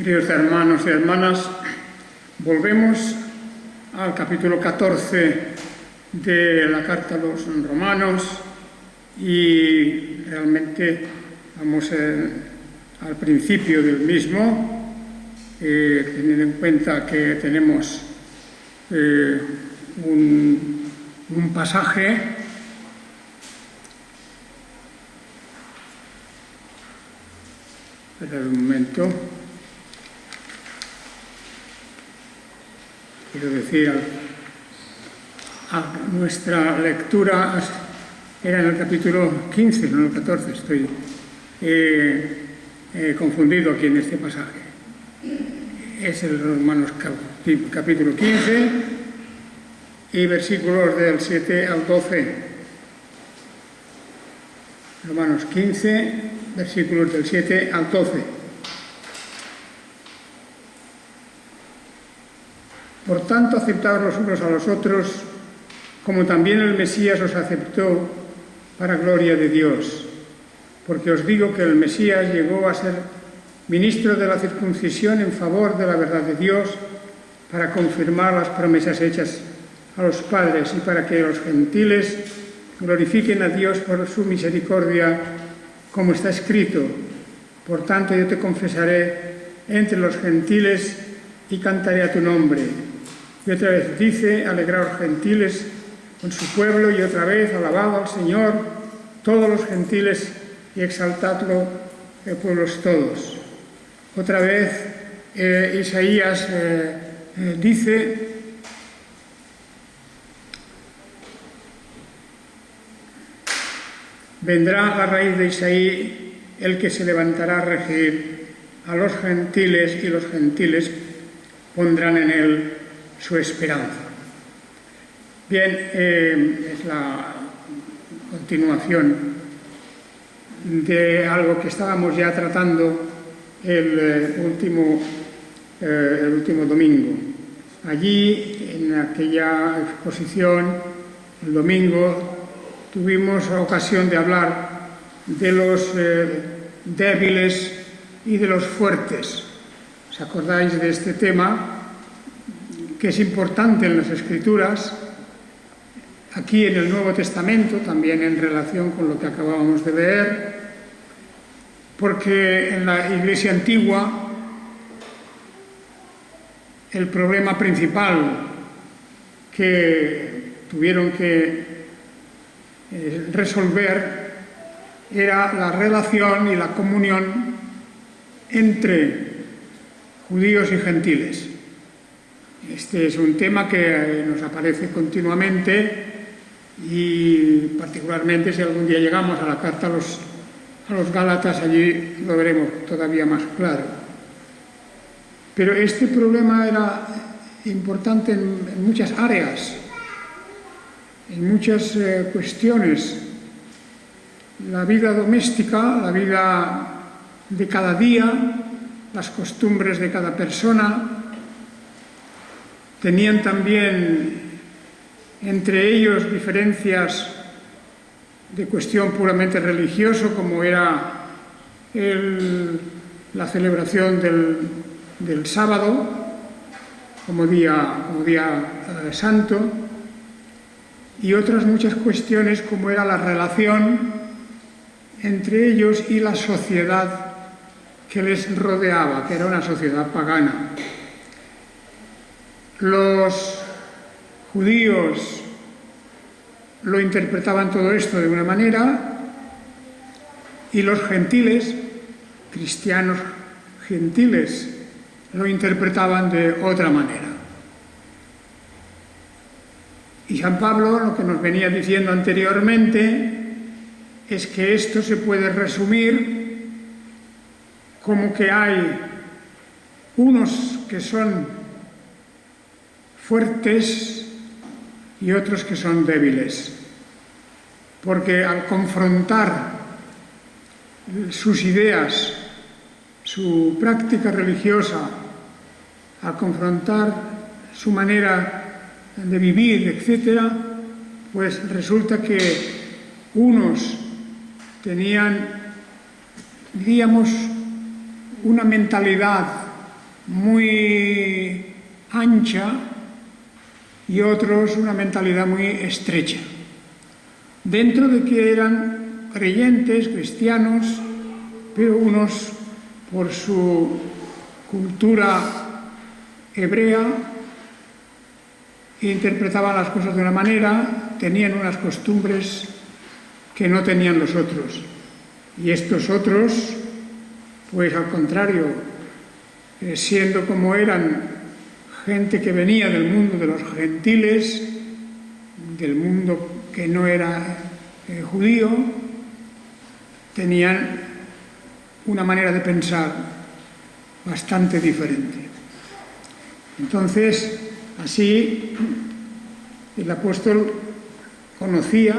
Queridos hermanos y hermanas, volvemos al capítulo 14 de la Carta a los Romanos y realmente vamos al principio del mismo, teniendo en cuenta que tenemos un pasaje Esperad un momento. Quiero decir, nuestra lectura era en el capítulo 15, no en el 14, estoy confundido aquí en este pasaje. Es el Romanos capítulo 15 y versículos del 7 al 12. Romanos 15, versículos del 7 al 12. Por tanto, aceptaos los unos a los otros, como también el Mesías os aceptó para gloria de Dios. Porque os digo que el Mesías llegó a ser ministro de la circuncisión en favor de la verdad de Dios, para confirmar las promesas hechas a los padres y para que los gentiles glorifiquen a Dios por su misericordia, como está escrito: por tanto, yo te confesaré entre los gentiles y cantaré a tu nombre. Y otra vez dice: alegraos gentiles con su pueblo, y otra vez alabad al Señor todos los gentiles y exaltadlo, pueblos todos. Otra vez Isaías dice: vendrá la raíz de Isaí el que se levantará a regir a los gentiles, y los gentiles pondrán en él su esperanza. Bien, es la continuación de algo que estábamos ya tratando el último domingo. Allí, en aquella exposición, el domingo, tuvimos ocasión de hablar de los débiles y de los fuertes. ¿Os acordáis de este tema? Que es importante en las Escrituras, aquí en el Nuevo Testamento, también en relación con lo que acabábamos de leer, porque en la Iglesia antigua el problema principal que tuvieron que resolver era la relación y la comunión entre judíos y gentiles. Este es un tema que nos aparece continuamente y particularmente si algún día llegamos a la carta a los Gálatas, allí lo veremos todavía más claro. Pero este problema era importante en muchas áreas, en muchas cuestiones. La vida doméstica, la vida de cada día, las costumbres de cada persona. Tenían también entre ellos diferencias de cuestión puramente religiosa, como era la celebración del sábado como día santo, y otras muchas cuestiones como era la relación entre ellos y la sociedad que les rodeaba, que era una sociedad pagana. Los judíos lo interpretaban todo esto de una manera y los gentiles, cristianos gentiles, lo interpretaban de otra manera. Y San Pablo lo que nos venía diciendo anteriormente es que esto se puede resumir como que hay unos que son fuertes y otros que son débiles, porque al confrontar sus ideas, su práctica religiosa, al confrontar su manera de vivir, etc., pues resulta que unos tenían, diríamos, una mentalidad muy ancha y otros una mentalidad muy estrecha. Dentro de que eran creyentes, cristianos, pero unos por su cultura hebrea interpretaban las cosas de una manera, tenían unas costumbres que no tenían los otros. Y estos otros, pues al contrario, siendo como eran gente que venía del mundo de los gentiles, del mundo que no era judío, tenían una manera de pensar bastante diferente. Entonces, así, el apóstol conocía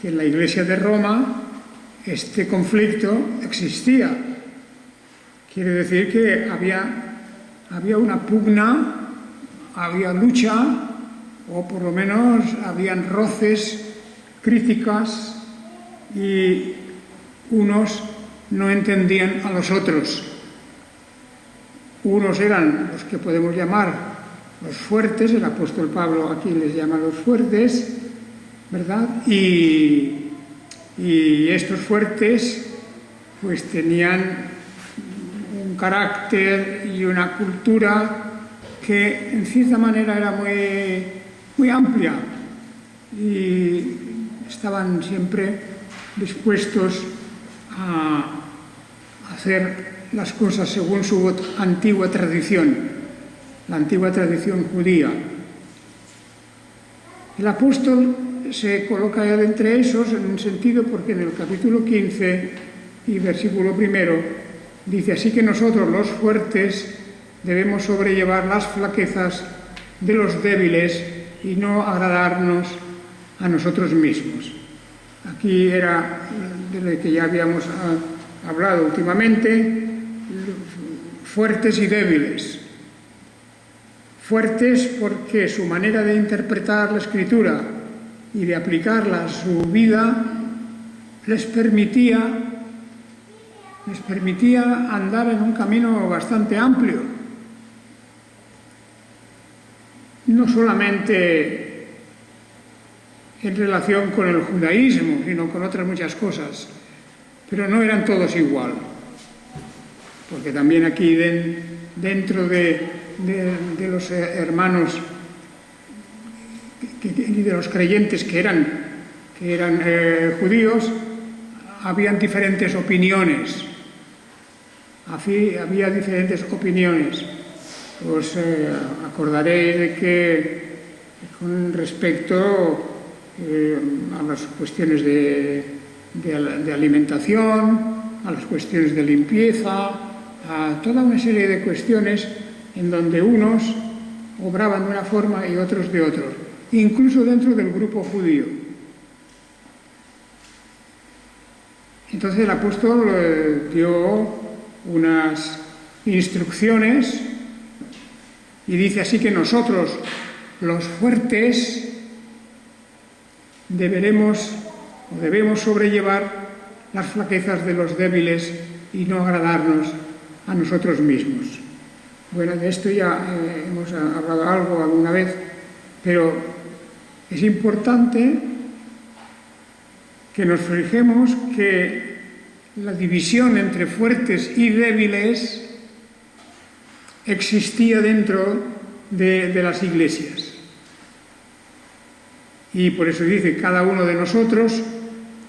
que en la Iglesia de Roma este conflicto existía. Quiere decir que había una pugna, había lucha, o por lo menos habían roces, críticas, y unos no entendían a los otros. Unos eran los que podemos llamar los fuertes, el apóstol Pablo aquí les llama los fuertes, ¿verdad? Y estos fuertes pues tenían un carácter y una cultura que en cierta manera era muy amplia y estaban siempre dispuestos a hacer las cosas según su antigua tradición, la antigua tradición judía. El apóstol se coloca entre esos en un sentido porque en el capítulo 15 y versículo 1 dice: así que nosotros los fuertes debemos sobrellevar las flaquezas de los débiles y no agradarnos a nosotros mismos. Aquí era de lo que ya habíamos hablado últimamente, fuertes y débiles. Fuertes porque su manera de interpretar la Escritura y de aplicarla a su vida les permitía andar en un camino bastante amplio. No solamente en relación con el judaísmo, sino con otras muchas cosas. Pero no eran todos igual. Porque también aquí dentro de los hermanos y de los creyentes que eran judíos, habían diferentes opiniones. Había diferentes opiniones. Os acordaréis de que con respecto a las cuestiones de alimentación, a las cuestiones de limpieza, a toda una serie de cuestiones en donde unos obraban de una forma y otros de otra, incluso dentro del grupo judío. Entonces el apóstol dio unas instrucciones y dice así que nosotros, los fuertes, debemos sobrellevar las flaquezas de los débiles y no agradarnos a nosotros mismos. Bueno, de esto ya hemos hablado algo alguna vez, pero es importante que nos fijemos que la división entre fuertes y débiles existía dentro de las iglesias. Y por eso dice, cada uno de nosotros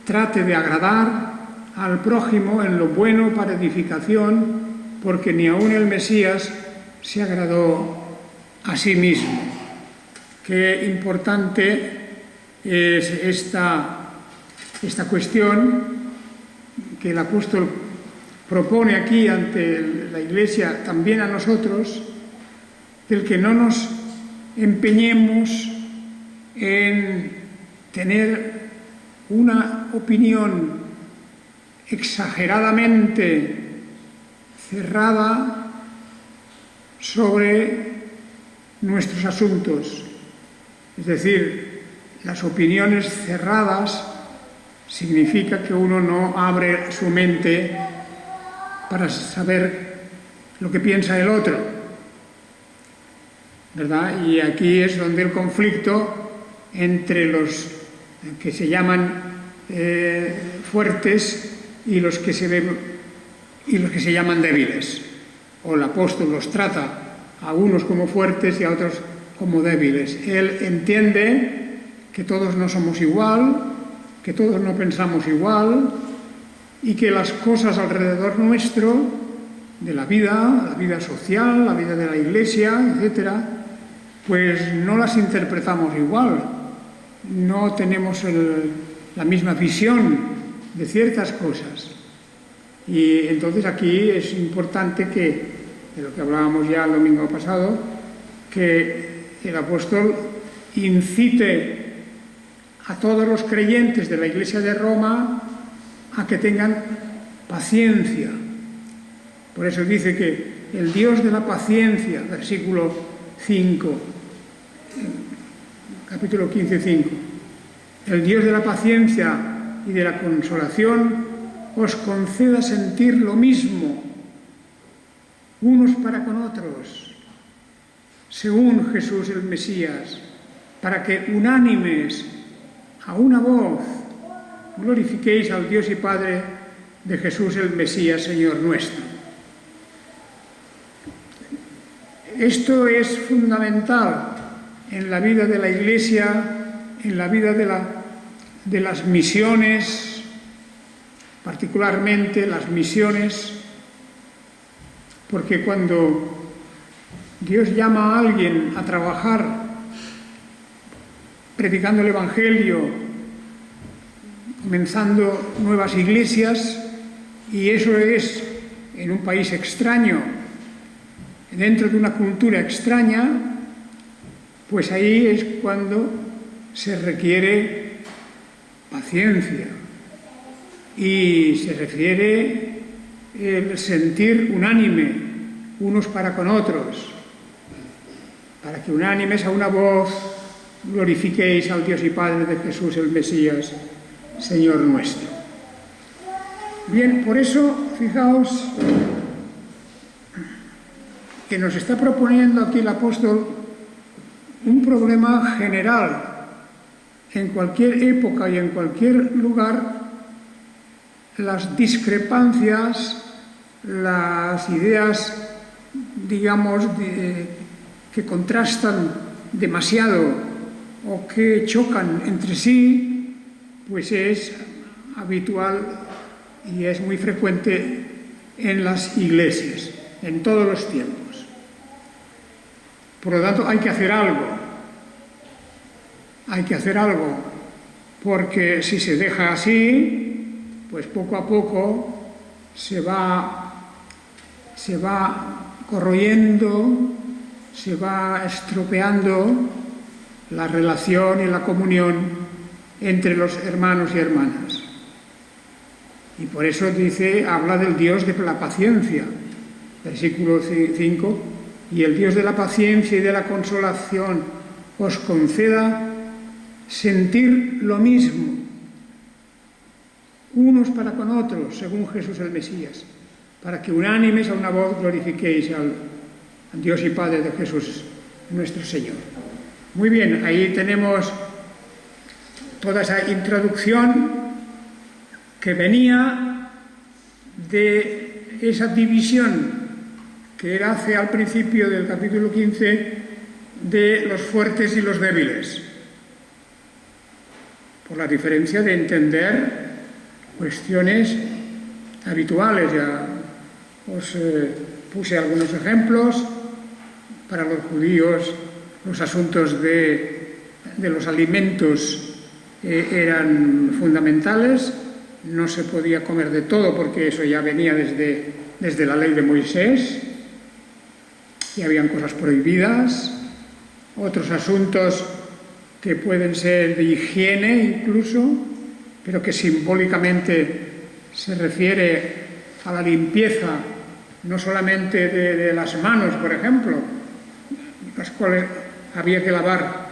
trate de agradar al prójimo en lo bueno para edificación, porque ni aun el Mesías se agradó a sí mismo. Qué importante es esta cuestión que el apóstol propone aquí ante la Iglesia, también a nosotros, del que no nos empeñemos en tener una opinión exageradamente cerrada sobre nuestros asuntos. Es decir, las opiniones cerradas significa que uno no abre su mente para saber lo que piensa el otro, ¿verdad? Y aquí es donde el conflicto entre los que se llaman fuertes y los que se llaman débiles. O el apóstol los trata a unos como fuertes y a otros como débiles. Él entiende que todos no somos igual, que todos no pensamos igual y que las cosas alrededor nuestro, de la vida social, la vida de la Iglesia, etcétera, pues no las interpretamos igual, no tenemos la misma visión de ciertas cosas. Y entonces aquí es importante que, de lo que hablábamos ya el domingo pasado, que el apóstol incite a todos los creyentes de la Iglesia de Roma a que tengan paciencia. Por eso dice que el Dios de la paciencia, versículo 5, capítulo 15, 5, el Dios de la paciencia y de la consolación os conceda sentir lo mismo unos para con otros, según Jesús el Mesías, para que unánimes a una voz glorifiquéis al Dios y Padre de Jesús el Mesías, Señor nuestro. Esto es fundamental en la vida de la Iglesia, en la vida de las misiones, particularmente las misiones, porque cuando Dios llama a alguien a trabajar predicando el Evangelio, comenzando nuevas iglesias, y eso es en un país extraño, dentro de una cultura extraña, pues ahí es cuando se requiere paciencia y se refiere el sentir unánime unos para con otros, para que unánimes a una voz glorifiquéis al Dios y Padre de Jesús el Mesías, Señor nuestro. Bien, por eso, fijaos que nos está proponiendo aquí el apóstol un problema general. En cualquier época y en cualquier lugar, las discrepancias, las ideas, digamos, que contrastan demasiado o que chocan entre sí, pues es habitual y es muy frecuente en las iglesias, en todos los tiempos. Por lo tanto, hay que hacer algo. Hay que hacer algo, porque si se deja así, pues poco a poco se va corroyendo, se va estropeando la relación y la comunión entre los hermanos y hermanas. Y por eso habla del Dios de la paciencia, versículo 5, y el Dios de la paciencia y de la consolación os conceda sentir lo mismo, unos para con otros, según Jesús el Mesías, para que unánimes a una voz glorifiquéis al Dios y Padre de Jesús nuestro Señor. Muy bien, ahí tenemos toda esa introducción que venía de esa división que él hace al principio del capítulo 15 de los fuertes y los débiles, por la diferencia de entender cuestiones habituales. Ya os puse algunos ejemplos. Para los judíos los asuntos de los alimentos eran fundamentales. No se podía comer de todo porque eso ya venía desde la ley de Moisés y habían cosas prohibidas. Otros asuntos que pueden ser de higiene incluso, pero que simbólicamente se refiere a la limpieza, no solamente de las manos, por ejemplo, las cuales había que lavar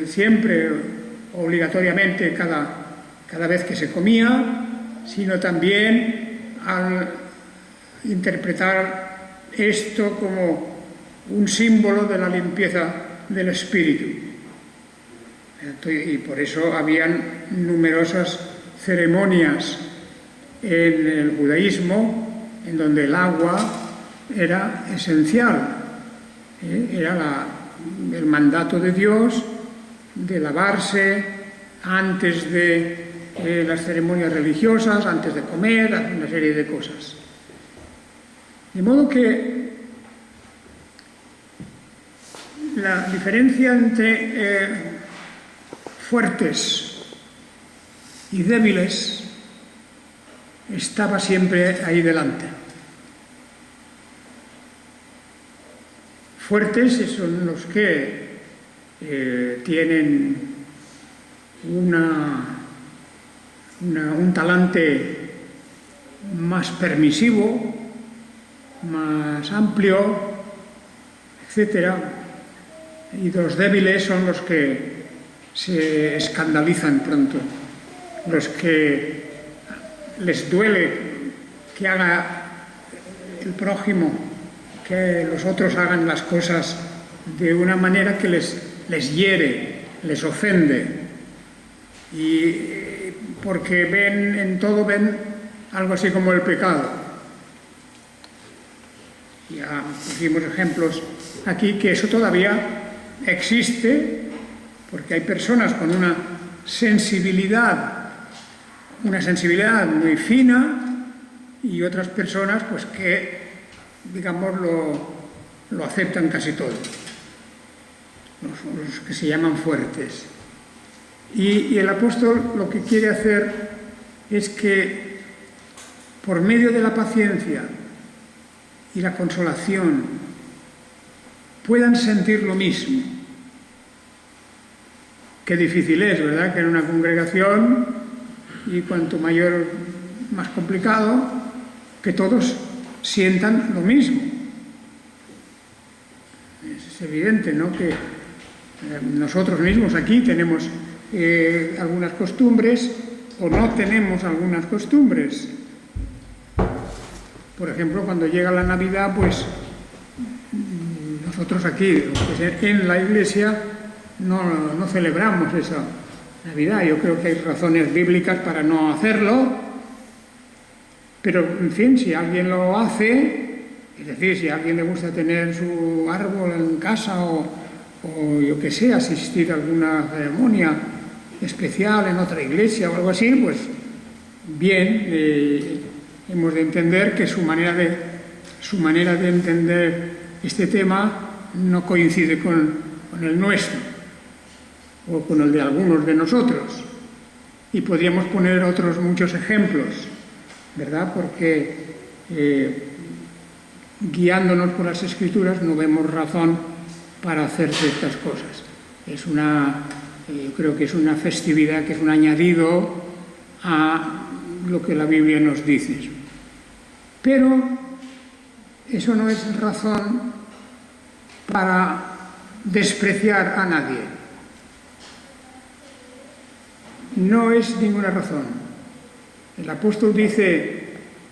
siempre, obligatoriamente, cada vez que se comía, sino también al interpretar esto como un símbolo de la limpieza del espíritu. Y por eso habían numerosas ceremonias en el judaísmo en donde el agua era esencial. Era el mandato de Dios de lavarse antes de las ceremonias religiosas, antes de comer, una serie de cosas. De modo que la diferencia entre fuertes y débiles estaba siempre ahí delante. Fuertes son los que tienen un talante más permisivo, más amplio, etc. Y los débiles son los que se escandalizan pronto, los que les duele que haga el prójimo, que los otros hagan las cosas de una manera que les hiere, les ofende, y porque ven en todo algo así como el pecado. Ya pusimos ejemplos aquí que eso todavía existe, porque hay personas con una sensibilidad muy fina, y otras personas pues que, digamos, lo aceptan casi todo, los que se llaman fuertes. Y el apóstol lo que quiere hacer es que por medio de la paciencia y la consolación puedan sentir lo mismo. Qué difícil es, ¿verdad?, que en una congregación, y cuanto mayor, más complicado, que todos sientan lo mismo. Es evidente, ¿no?, que nosotros mismos aquí tenemos algunas costumbres o no tenemos algunas costumbres. Por ejemplo, cuando llega la Navidad, pues nosotros aquí, pues en la Iglesia, no celebramos esa Navidad. Yo creo que hay razones bíblicas para no hacerlo, pero en fin, si alguien lo hace, es decir, si a alguien le gusta tener su árbol en casa o yo que sé, asistir a alguna ceremonia especial en otra iglesia o algo así, pues bien, hemos de entender que su manera de entender este tema no coincide con el nuestro o con el de algunos de nosotros, y podríamos poner otros muchos ejemplos, ¿verdad?, porque guiándonos por las Escrituras no vemos razón para hacer ciertas cosas. Yo creo que es una festividad que es un añadido a lo que la Biblia nos dice. Pero eso no es razón para despreciar a nadie. No es ninguna razón. El apóstol dice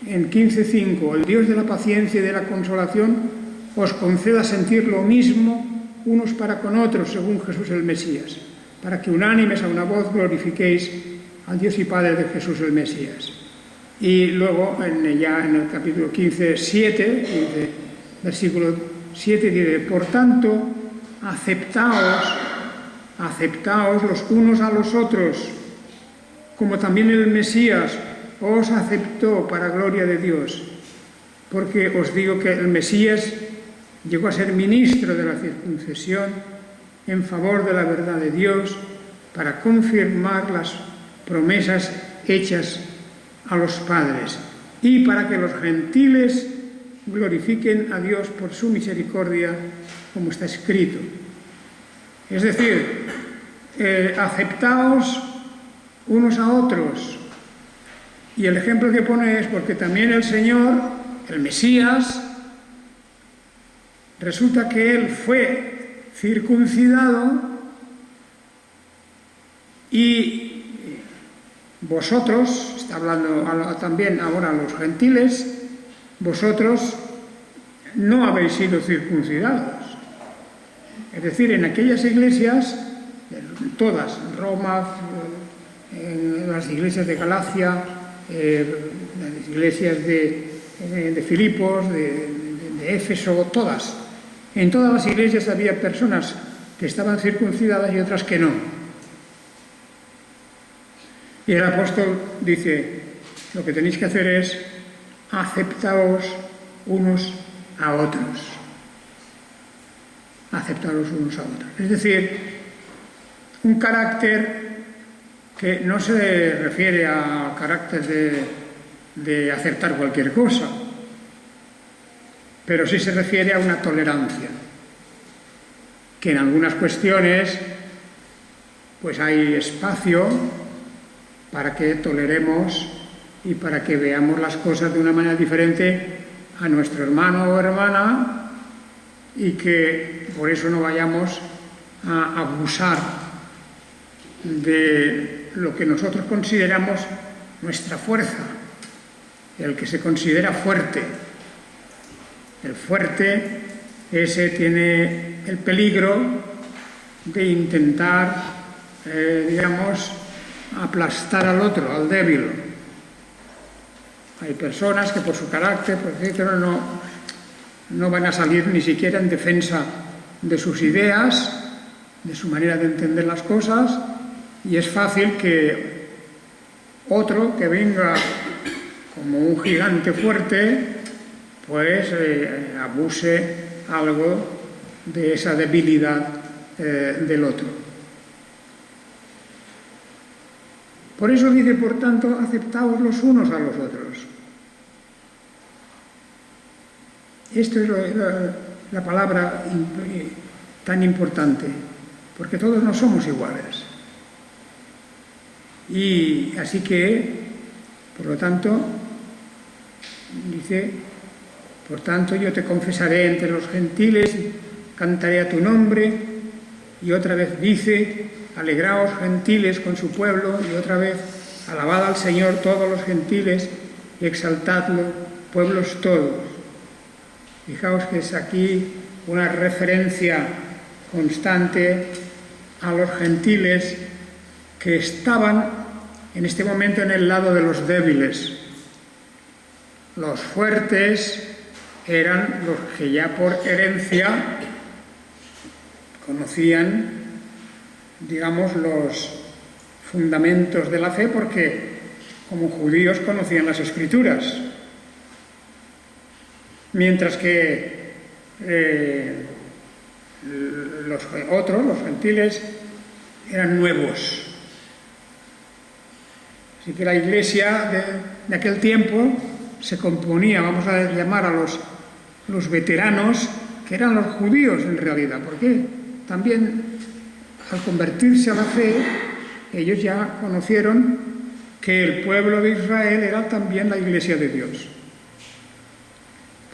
en 15:5: el Dios de la paciencia y de la consolación os conceda sentir lo mismo unos para con otros, según Jesús el Mesías, para que unánimes a una voz glorifiquéis al Dios y Padre de Jesús el Mesías. Y luego, ya en el capítulo 15, versículo 7, dice: por tanto, aceptaos los unos a los otros, como también el Mesías os aceptó para gloria de Dios. Porque os digo que el Mesías llegó a ser ministro de la circuncisión en favor de la verdad de Dios, para confirmar las promesas hechas a los padres y para que los gentiles glorifiquen a Dios por su misericordia, como está escrito. Es decir, aceptaos unos a otros. Y el ejemplo que pone es porque también el Señor, el Mesías, resulta que Él fue circuncidado, y vosotros, está hablando también ahora a los gentiles, vosotros no habéis sido circuncidados. Es decir, en aquellas iglesias, todas, en Roma, en las iglesias de Galacia, las iglesias de Filipos, de Éfeso, todas. En todas las iglesias había personas que estaban circuncidadas y otras que no. Y el apóstol dice, lo que tenéis que hacer es aceptaos unos a otros. Aceptaros unos a otros. Es decir, un carácter que no se refiere a carácter de aceptar cualquier cosa, pero sí se refiere a una tolerancia, que en algunas cuestiones pues hay espacio para que toleremos y para que veamos las cosas de una manera diferente a nuestro hermano o hermana, y que por eso no vayamos a abusar de lo que nosotros consideramos nuestra fuerza, el que se considera fuerte. El fuerte, ese tiene el peligro de intentar, aplastar al otro, al débil. Hay personas que por su carácter, por ejemplo, no van a salir ni siquiera en defensa de sus ideas, de su manera de entender las cosas, y es fácil que otro que venga como un gigante fuerte, pues abuse algo de esa debilidad del otro. Por eso dice, por tanto, aceptaos los unos a los otros. Esto es la palabra tan importante, porque todos no somos iguales. Y así que, por lo tanto, dice, por tanto yo te confesaré entre los gentiles, cantaré a tu nombre, y otra vez dice, alegraos gentiles con su pueblo, y otra vez, alabad al Señor todos los gentiles, y exaltadlo, pueblos todos. Fijaos que es aquí una referencia constante a los gentiles que estaban en este momento en el lado de los débiles. Los fuertes eran los que ya por herencia conocían, digamos, los fundamentos de la fe, porque como judíos conocían las Escrituras. Mientras que los otros, los gentiles, eran nuevos. Así que la iglesia de aquel tiempo se componía, vamos a llamar a los veteranos, que eran los judíos en realidad, porque también al convertirse a la fe, ellos ya conocieron que el pueblo de Israel era también la iglesia de Dios.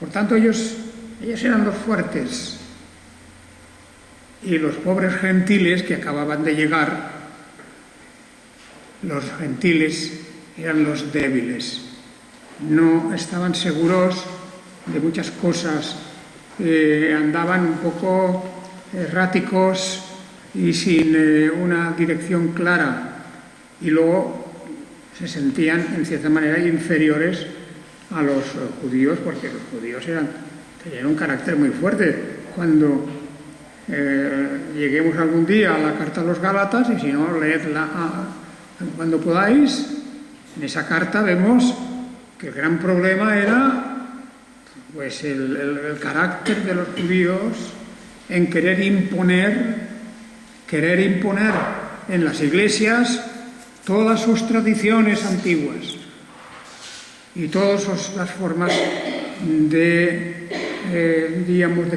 Por tanto, ellos eran los fuertes, y los pobres gentiles que acababan de llegar, los gentiles eran los débiles. No estaban seguros de muchas cosas, andaban un poco erráticos y sin una dirección clara, y luego se sentían en cierta manera inferiores a los judíos, porque los judíos tenían un carácter muy fuerte. Cuando lleguemos algún día a la carta a los Gálatas, y si no, leedla cuando podáis, en esa carta vemos que el gran problema era pues el carácter de los judíos en querer imponer en las iglesias todas sus tradiciones antiguas y todas las formas de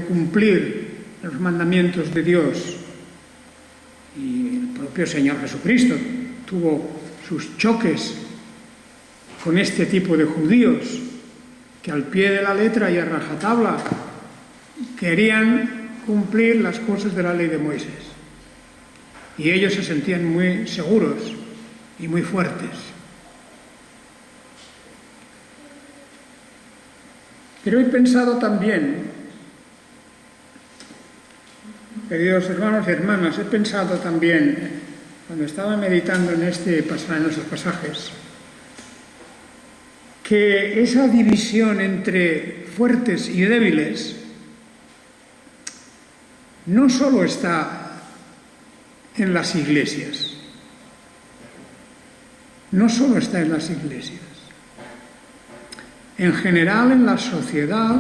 cumplir los mandamientos de Dios. Y el propio Señor Jesucristo tuvo sus choques con este tipo de judíos que al pie de la letra y a rajatabla querían cumplir las cosas de la ley de Moisés. Y ellos se sentían muy seguros y muy fuertes. Pero he pensado también queridos hermanos y hermanas, he pensado también, cuando estaba meditando en estos pasajes, que esa división entre fuertes y débiles no solo está en las iglesias, no solo está en las iglesias. En general, en la sociedad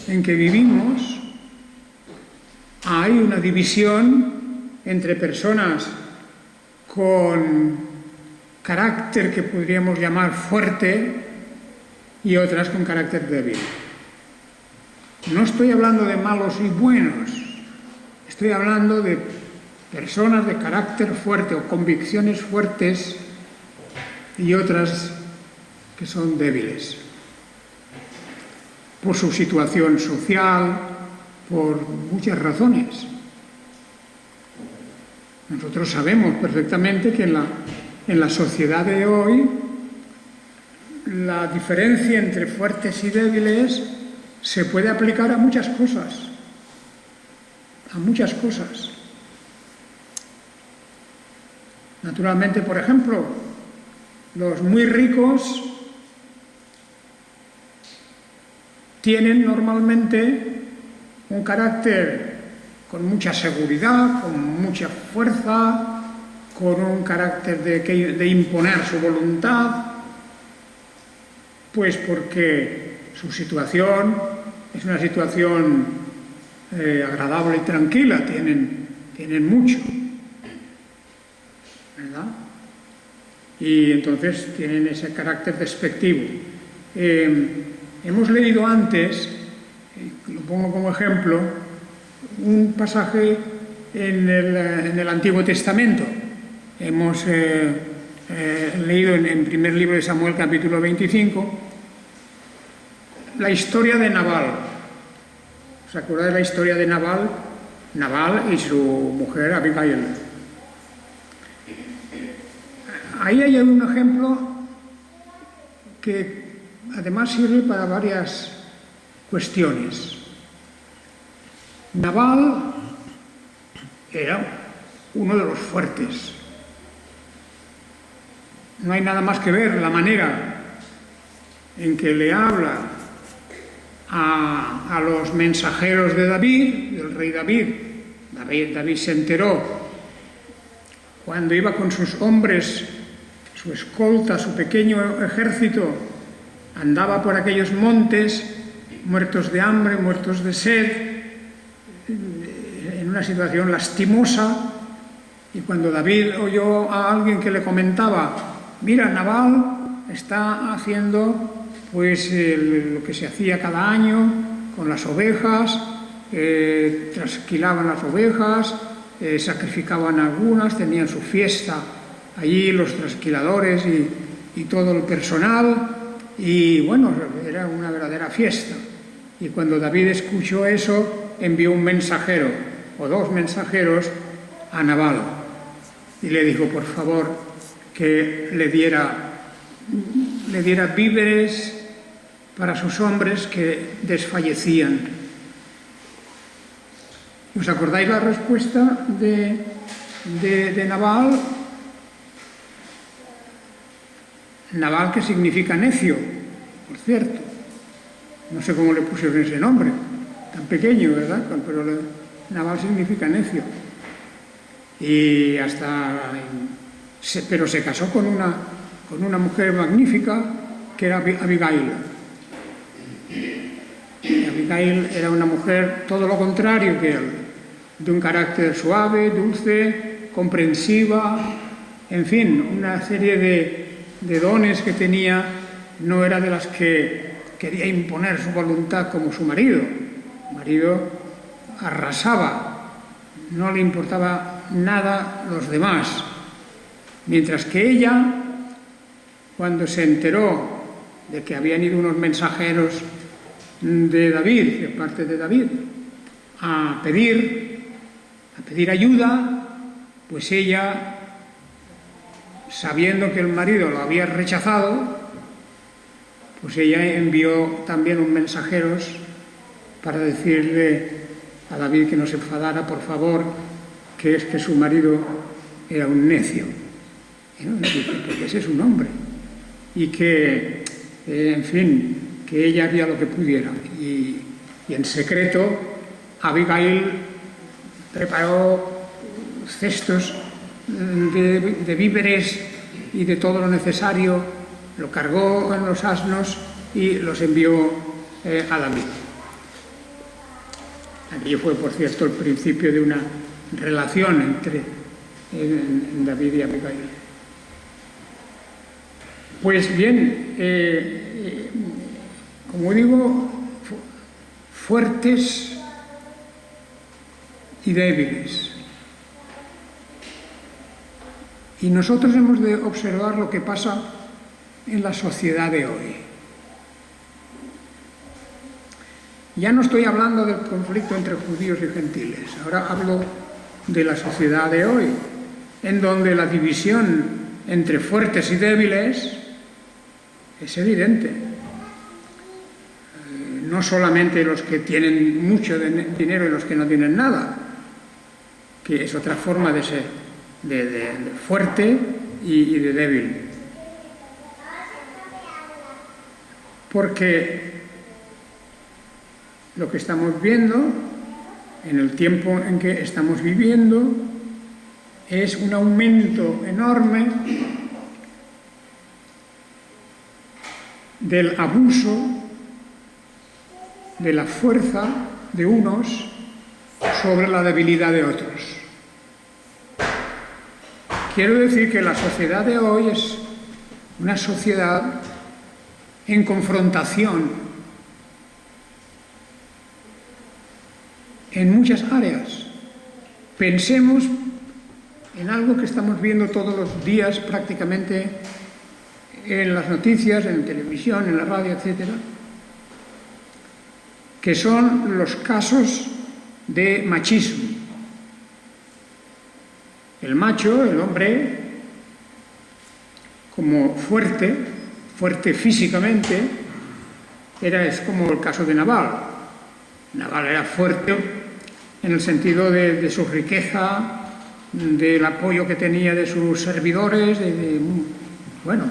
en que vivimos, hay una división entre personas con carácter que podríamos llamar fuerte y otras con carácter débil. No estoy hablando de malos y buenos, estoy hablando de personas de carácter fuerte o convicciones fuertes y otras que son débiles por su situación social, por muchas razones. Nosotros sabemos perfectamente que en la sociedad de hoy la diferencia entre fuertes y débiles se puede aplicar a muchas cosas, Naturalmente, por ejemplo, los muy ricos tienen normalmente un carácter con mucha seguridad, con mucha fuerza, con un carácter de imponer su voluntad, pues porque su situación es una situación agradable y tranquila, tienen mucho, ¿verdad? Y entonces tienen ese carácter despectivo. Hemos leído antes, lo pongo como ejemplo, un pasaje en el Antiguo Testamento. Hemos leído en el primer libro de Samuel, capítulo 25, la historia de Nabal. ¿Os acordáis de la historia de Nabal? Nabal y su mujer Abigail. Ahí hay un ejemplo que además sirve para varias cuestiones. Nabal era uno de los fuertes. No hay nada más que ver la manera en que le habla a los mensajeros de David, del rey David. David se enteró cuando iba con sus hombres, su escolta, su pequeño ejército, andaba por aquellos montes, muertos de hambre, muertos de sed, en una situación lastimosa, y cuando David oyó a alguien que le comentaba, mira, Nabal está haciendo pues lo que se hacía cada año con las ovejas, trasquilaban las ovejas, sacrificaban algunas, tenían su fiesta allí los trasquiladores y todo el personal, y bueno, era una verdadera fiesta. Y cuando David escuchó eso, envió un mensajero o dos mensajeros a Nabal y le dijo, por favor, que le diera víveres para sus hombres que desfallecían. ¿Os acordáis la respuesta de Nabal? Nabal, que significa necio, por cierto. No sé cómo le pusieron ese nombre, tan pequeño, ¿verdad? Pero Nabal significa necio. Y pero se casó con una mujer magnífica que era Abigail. Y Abigail era una mujer todo lo contrario que él, de un carácter suave, dulce, comprensiva, en fin, una serie de dones que tenía. No era de las que quería imponer su voluntad como su marido. El marido arrasaba, no le importaba nada los demás. Mientras que ella, cuando se enteró de que habían ido unos mensajeros de David, de parte de David, a pedir ayuda, pues ella, sabiendo que el marido lo había rechazado, pues ella envió también un mensajeros para decirle a David que no se enfadara, por favor, que es que su marido era un necio. Porque ese es un hombre. Y que, en fin, que ella haría lo que pudiera. Y en secreto, Abigail preparó cestos de víveres y de todo lo necesario, lo cargó en los asnos y los envió a David. Aquello fue, por cierto, el principio de una relación entre David y Abigail. Pues bien, como digo, fuertes y débiles. Y nosotros hemos de observar lo que pasa en la sociedad de hoy. Ya no estoy hablando del conflicto entre judíos y gentiles, ahora hablo de la sociedad de hoy, en donde la división entre fuertes y débiles es evidente. No solamente los que tienen mucho dinero y los que no tienen nada, que es otra forma de ser de fuerte y de débil. Porque lo que estamos viendo en el tiempo en que estamos viviendo es un aumento enorme del abuso de la fuerza de unos sobre la debilidad de otros. Quiero decir que la sociedad de hoy es una sociedad en confrontación en muchas áreas. Pensemos en algo que estamos viendo todos los días prácticamente en las noticias, en televisión, en la radio, etcétera, que son los casos de machismo. El macho, el hombre, como fuerte físicamente, es como el caso de Nabal. Nabal era fuerte en el sentido de su riqueza, del apoyo que tenía de sus servidores, bueno,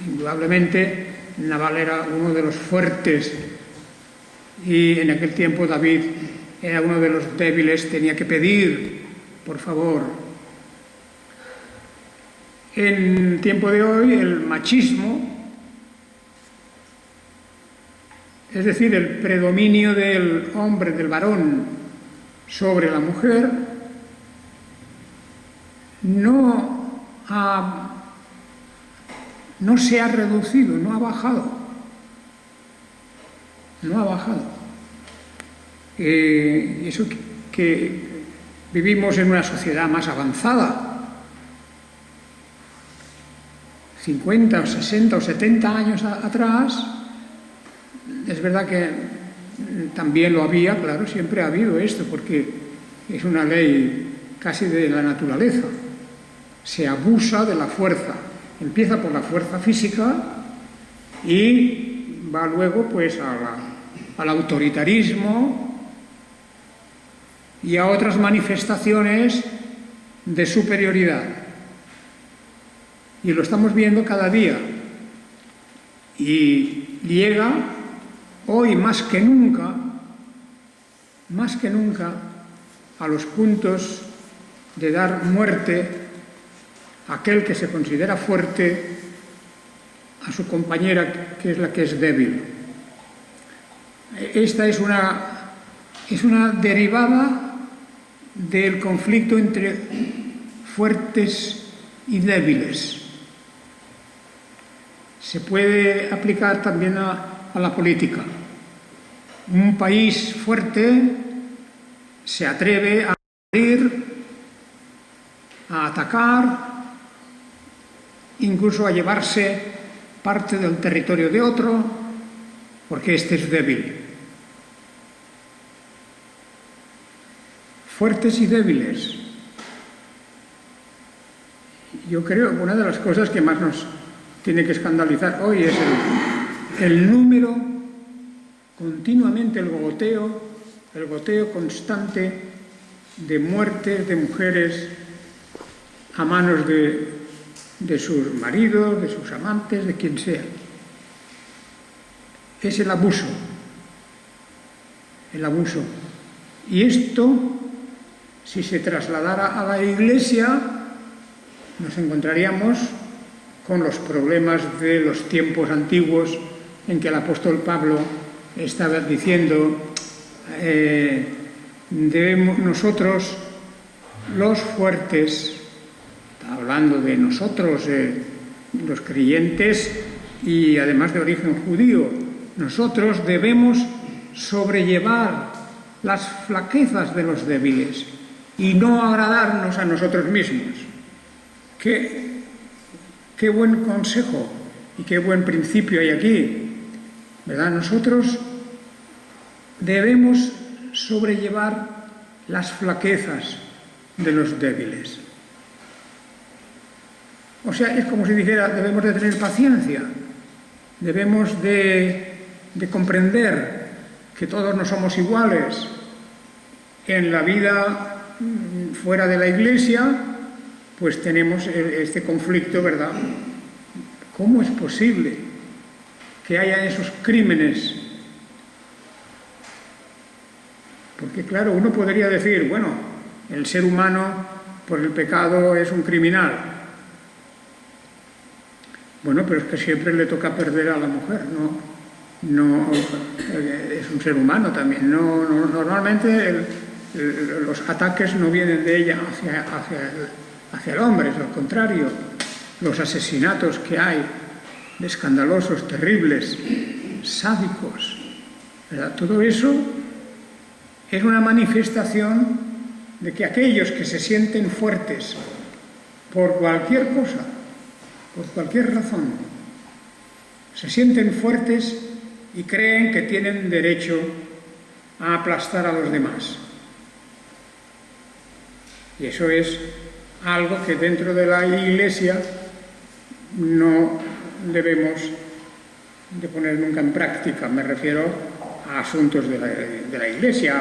indudablemente Nabal era uno de los fuertes y en aquel tiempo David era uno de los débiles, tenía que pedir, por favor. En el tiempo de hoy el machismo, es decir, el predominio del hombre, del varón sobre la mujer, no se ha reducido, no ha bajado. No ha bajado. Eso que vivimos en una sociedad más avanzada. 50 o 60 o 70 años atrás, es verdad que también lo había, claro, siempre ha habido esto, porque es una ley casi de la naturaleza. Se abusa de la fuerza. Empieza por la fuerza física y va luego pues al autoritarismo y a otras manifestaciones de superioridad. Y lo estamos viendo cada día. Y llega hoy más que nunca, a los puntos de dar muerte a aquel que se considera fuerte, a su compañera, que es la que es débil. Esta es una derivada del conflicto entre fuertes y débiles. Se puede aplicar también a la política. Un país fuerte se atreve a invadir, a atacar, incluso a llevarse parte del territorio de otro, porque este es débil. Fuertes y débiles. Yo creo que una de las cosas que más nos tiene que escandalizar hoy es el número, continuamente el goteo el goteo constante de muertes de mujeres a manos de sus maridos, de sus amantes, de quien sea. Es el abuso. El abuso. Y esto, si se trasladara a la Iglesia, nos encontraríamos con los problemas de los tiempos antiguos en que el apóstol Pablo estaba diciendo debemos nosotros, los fuertes, está hablando de nosotros, los creyentes y además de origen judío, nosotros debemos sobrellevar las flaquezas de los débiles y no agradarnos a nosotros mismos. Qué buen consejo y qué buen principio hay aquí, ¿verdad? Nosotros debemos sobrellevar las flaquezas de los débiles. O sea, es como si dijera, debemos de tener paciencia, debemos de comprender que todos no somos iguales en la vida fuera de la Iglesia, pues tenemos este conflicto, ¿verdad? ¿Cómo es posible que haya esos crímenes? Porque claro, uno podría decir, bueno, el ser humano por el pecado es un criminal. Bueno, pero es que siempre le toca perder a la mujer, no es un ser humano también. Normalmente los ataques no vienen de ella hacia el hombre, es al contrario. Los asesinatos que hay, escandalosos, terribles, sádicos, ¿verdad? Todo eso es una manifestación de que aquellos que se sienten fuertes por cualquier cosa, por cualquier razón, se sienten fuertes y creen que tienen derecho a aplastar a los demás. Y eso es algo que dentro de la Iglesia no debemos de poner nunca en práctica. Me refiero a asuntos de la Iglesia,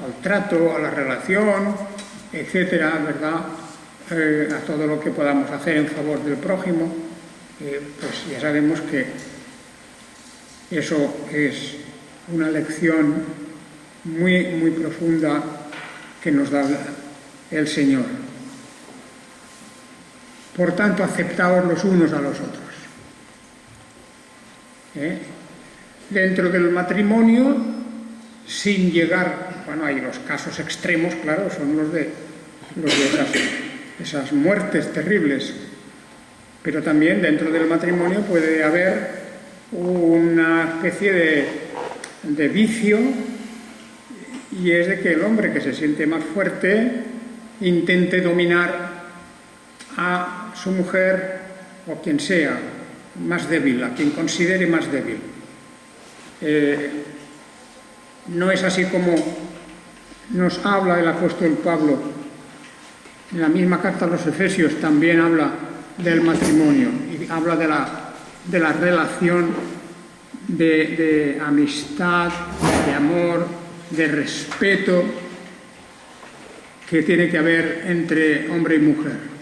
al trato, a la relación, etcétera, ¿verdad? A todo lo que podamos hacer en favor del prójimo, pues ya sabemos que eso es una lección muy, muy profunda que nos da el Señor. Por tanto, aceptaos los unos a los otros. Dentro del matrimonio, sin llegar, bueno, hay los casos extremos, claro, son los de esas muertes terribles, pero también dentro del matrimonio puede haber una especie de vicio, y es de que el hombre que se siente más fuerte intente dominar a su mujer o quien sea más débil, a quien considere más débil. No es así como nos habla el apóstol Pablo. En la misma carta a los Efesios también habla del matrimonio y habla de la relación de amistad, de amor, de respeto que tiene que haber entre hombre y mujer.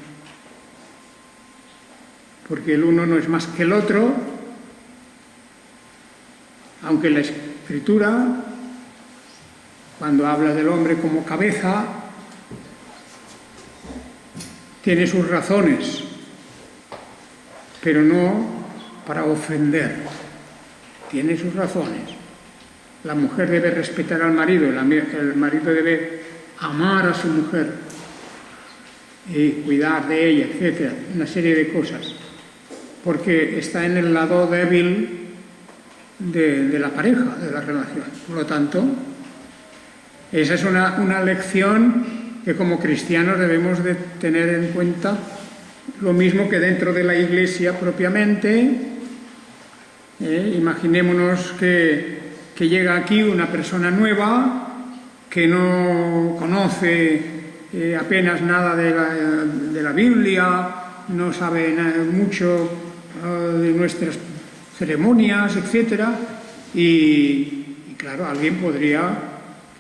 Porque el uno no es más que el otro, aunque la Escritura, cuando habla del hombre como cabeza, tiene sus razones, pero no para ofender, tiene sus razones. La mujer debe respetar al marido, el marido debe amar a su mujer y cuidar de ella, etc. Una serie de cosas, porque está en el lado débil de la pareja, de la relación. Por lo tanto, esa es una lección que como cristianos debemos de tener en cuenta, lo mismo que dentro de la Iglesia propiamente. Imaginémonos que llega aquí una persona nueva que no conoce apenas nada de la Biblia, no sabe mucho de nuestras ceremonias, etc. Y claro, alguien podría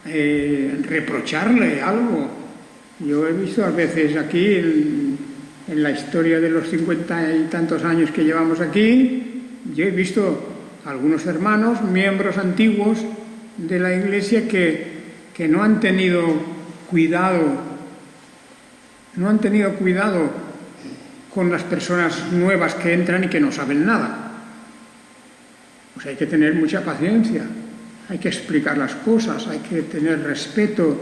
reprocharle algo. Yo he visto a veces aquí, en la historia de los 50 y tantos años que llevamos aquí, yo he visto algunos hermanos, miembros antiguos de la Iglesia, que no han tenido cuidado con las personas nuevas que entran y que no saben nada. Pues hay que tener mucha paciencia, hay que explicar las cosas, hay que tener respeto,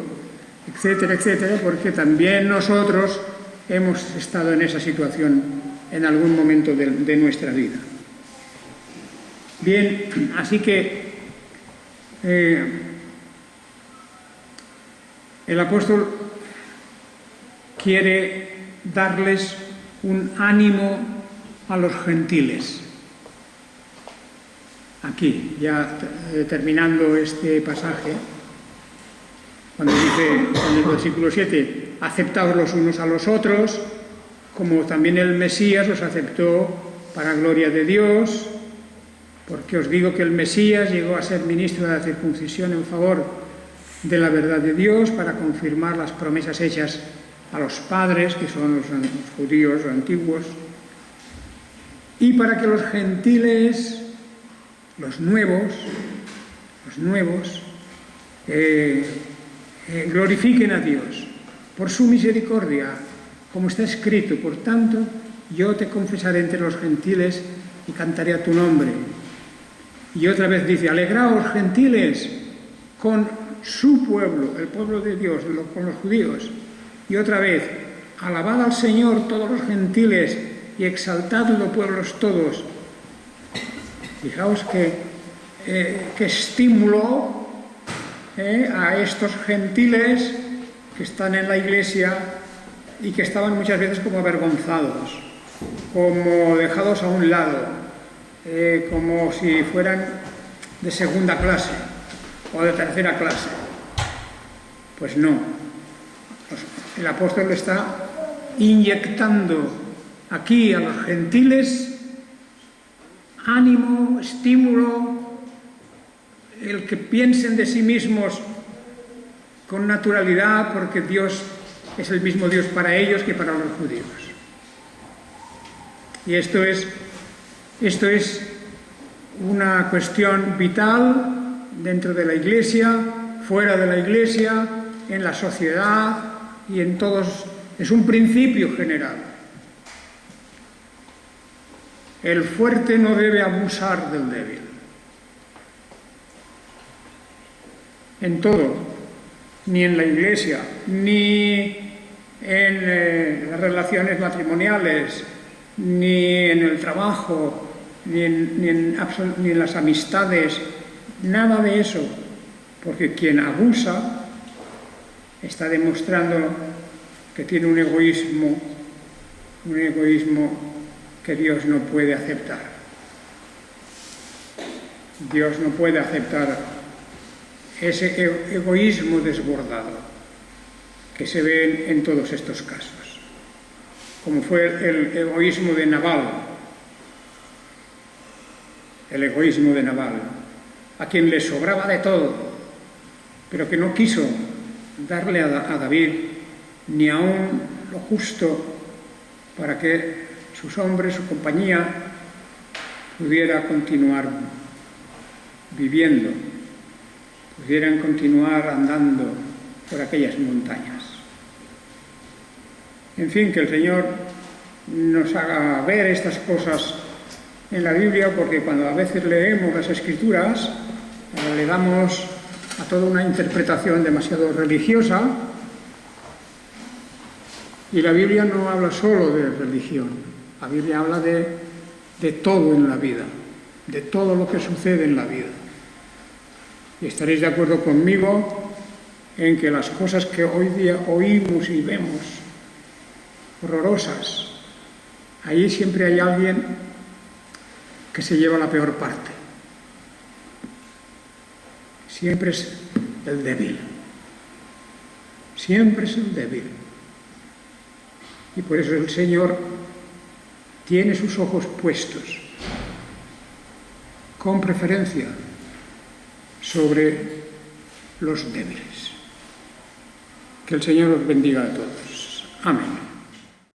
etcétera, etcétera, porque también nosotros hemos estado en esa situación en algún momento de nuestra vida. Bien, así que el apóstol quiere darles un ánimo a los gentiles. Aquí, ya terminando este pasaje, cuando dice en el versículo 7, aceptaos los unos a los otros, como también el Mesías os aceptó para gloria de Dios, porque os digo que el Mesías llegó a ser ministro de la circuncisión en favor de la verdad de Dios, para confirmar las promesas hechas a los padres, que son los judíos antiguos, y para que los gentiles, los nuevos, glorifiquen a Dios por su misericordia, como está escrito: por tanto, yo te confesaré entre los gentiles y cantaré a tu nombre. Y otra vez dice: alegraos, gentiles, con su pueblo, el pueblo de Dios, con los judíos. Y otra vez: alabad al Señor todos los gentiles y exaltadlo, pueblos todos. Fijaos que estímulo a estos gentiles que están en la Iglesia y que estaban muchas veces como avergonzados, como dejados a un lado, como si fueran de segunda clase o de tercera clase. Pues no. El apóstol le está inyectando aquí a los gentiles ánimo, estímulo, el que piensen de sí mismos con naturalidad, porque Dios es el mismo Dios para ellos que para los judíos. Y esto es una cuestión vital dentro de la Iglesia, fuera de la Iglesia, en la sociedad y en todos. Es un principio general. El fuerte no debe abusar del débil. En todo, ni en la Iglesia, ni en las relaciones matrimoniales, ni en el trabajo, ni en las amistades, nada de eso, porque quien abusa está demostrando que tiene un egoísmo que Dios no puede aceptar. Dios no puede aceptar ese egoísmo desbordado que se ve en todos estos casos, como fue el egoísmo de Nabal, a quien le sobraba de todo, pero que no quiso darle a David ni aún lo justo para que sus hombres, su compañía, pudiera continuar viviendo, pudieran continuar andando por aquellas montañas. En fin, que el Señor nos haga ver estas cosas en la Biblia, porque cuando a veces leemos las Escrituras, le damos a toda una interpretación demasiado religiosa, y la Biblia no habla solo de religión, la Biblia habla de todo en la vida, de todo lo que sucede en la vida. Y estaréis de acuerdo conmigo en que las cosas que hoy día oímos y vemos, horrorosas, ahí siempre hay alguien que se lleva la peor parte. Siempre es el débil. Siempre es el débil. Y por eso el Señor tiene sus ojos puestos, con preferencia, sobre los débiles. Que el Señor os bendiga a todos. Amén.